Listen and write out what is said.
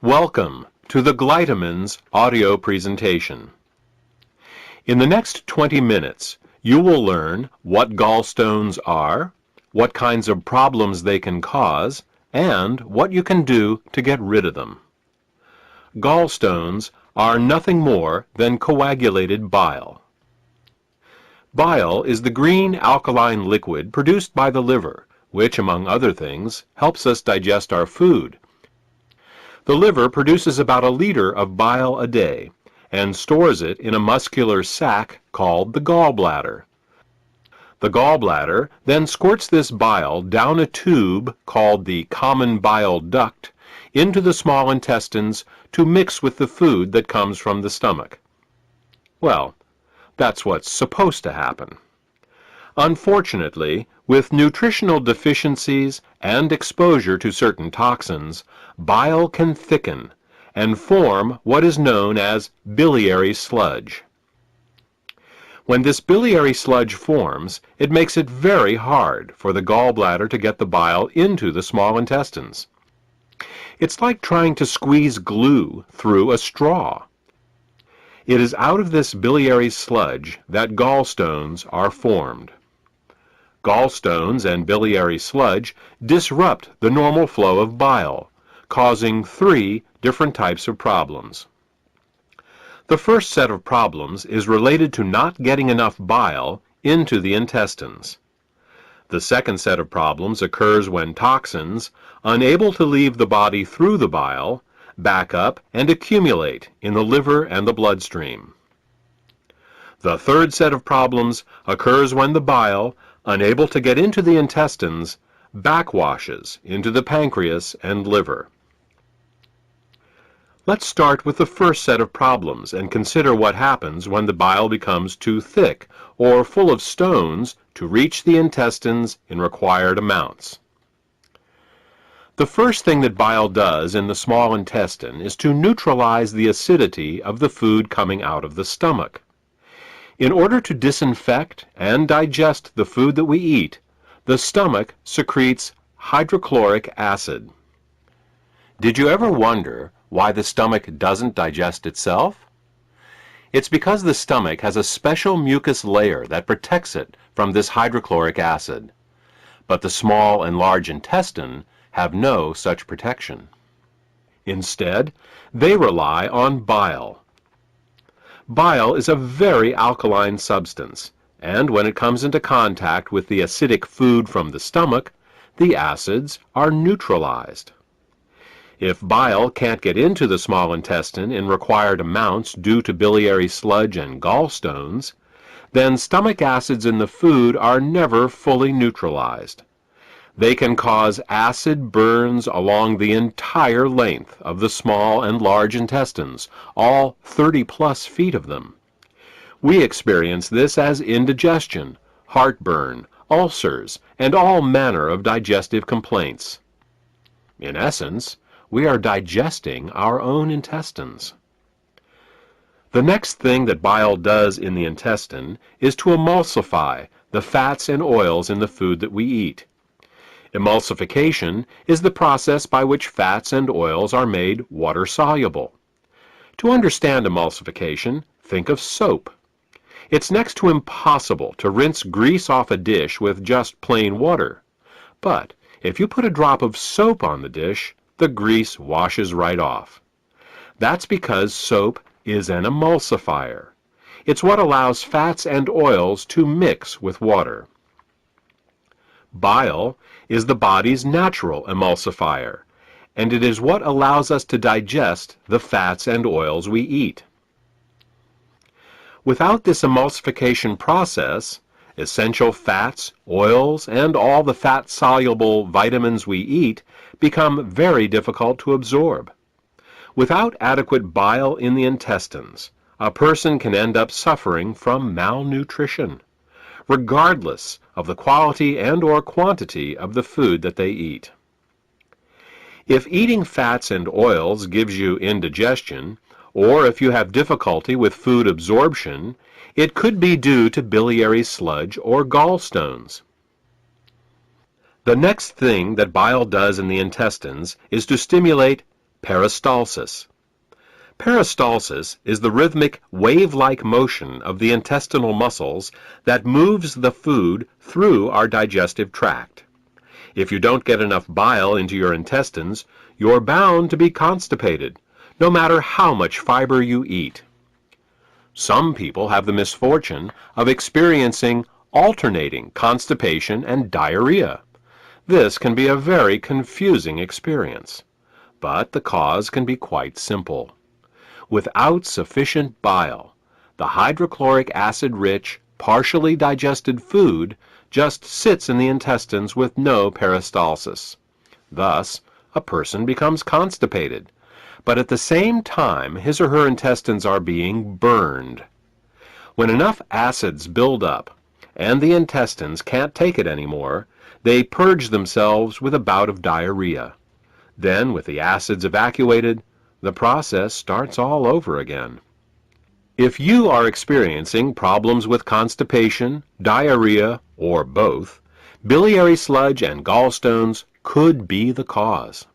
Welcome to the Glytamin's audio presentation. In the next 20 minutes, you will learn what gallstones are, what kinds of problems they can cause, and what you can do to get rid of them. Gallstones are nothing more than coagulated bile. Bile is the green alkaline liquid produced by the liver, which, among other things, helps us digest our food. The liver produces about a liter of bile a day and stores it in a muscular sac called the gallbladder. The gallbladder then squirts this bile down a tube called the common bile duct into the small intestines to mix with the food that comes from the stomach. Well, that's what's supposed to happen. Unfortunately, with nutritional deficiencies and exposure to certain toxins, bile can thicken and form what is known as biliary sludge. When this biliary sludge forms, it makes it very hard for the gallbladder to get the bile into the small intestines. It's like trying to squeeze glue through a straw. It is out of this biliary sludge that gallstones are formed. Gallstones and biliary sludge disrupt the normal flow of bile, causing 3 different types of problems. The first set of problems is related to not getting enough bile into the intestines. The second set of problems occurs when toxins, unable to leave the body through the bile, back up and accumulate in the liver and the bloodstream. The third set of problems occurs when the bile, unable to get into the intestines, backwashes into the pancreas and liver. Let's start with the first set of problems and consider what happens when the bile becomes too thick or full of stones to reach the intestines in required amounts. The first thing that bile does in the small intestine is to neutralize the acidity of the food coming out of the stomach. In order to disinfect and digest the food that we eat, the stomach secretes hydrochloric acid. Did you ever wonder why the stomach doesn't digest itself? It's because the stomach has a special mucus layer that protects it from this hydrochloric acid. But the small and large intestine have no such protection. Instead, they rely on bile. Bile is a very alkaline substance, and when it comes into contact with the acidic food from the stomach, the acids are neutralized. If bile can't get into the small intestine in required amounts due to biliary sludge and gallstones, then stomach acids in the food are never fully neutralized. They can cause acid burns along the entire length of the small and large intestines, all 30+ feet of them. We experience this as indigestion, heartburn, ulcers, and all manner of digestive complaints. In essence, we are digesting our own intestines. The next thing that bile does in the intestine is to emulsify the fats and oils in the food that we eat. Emulsification is the process by which fats and oils are made water-soluble. To understand emulsification, think of soap. It's next to impossible to rinse grease off a dish with just plain water. But if you put a drop of soap on the dish, the grease washes right off. That's because soap is an emulsifier. It's what allows fats and oils to mix with water. Bile is the body's natural emulsifier, and it is what allows us to digest the fats and oils we eat. Without this emulsification process, essential fats, oils, and all the fat-soluble vitamins we eat become very difficult to absorb. Without adequate bile in the intestines, a person can end up suffering from malnutrition, regardless of the quality and/or quantity of the food that they eat. If eating fats and oils gives you indigestion, or if you have difficulty with food absorption, it could be due to biliary sludge or gallstones. The next thing that bile does in the intestines is to stimulate Peristalsis. Peristalsis is the rhythmic, wave-like motion of the intestinal muscles that moves the food through our digestive tract. If you don't get enough bile into your intestines, you're bound to be constipated, no matter how much fiber you eat. Some people have the misfortune of experiencing alternating constipation and diarrhea. This can be a very confusing experience, but the cause can be quite simple. Without sufficient bile, the hydrochloric acid-rich, partially digested food just sits in the intestines with no peristalsis. Thus, a person becomes constipated, but at the same time his or her intestines are being burned. When enough acids build up and the intestines can't take it anymore, they purge themselves with a bout of diarrhea. Then, with the acids evacuated, the process starts all over again. If you are experiencing problems with constipation, diarrhea, or both, biliary sludge and gallstones could be the cause.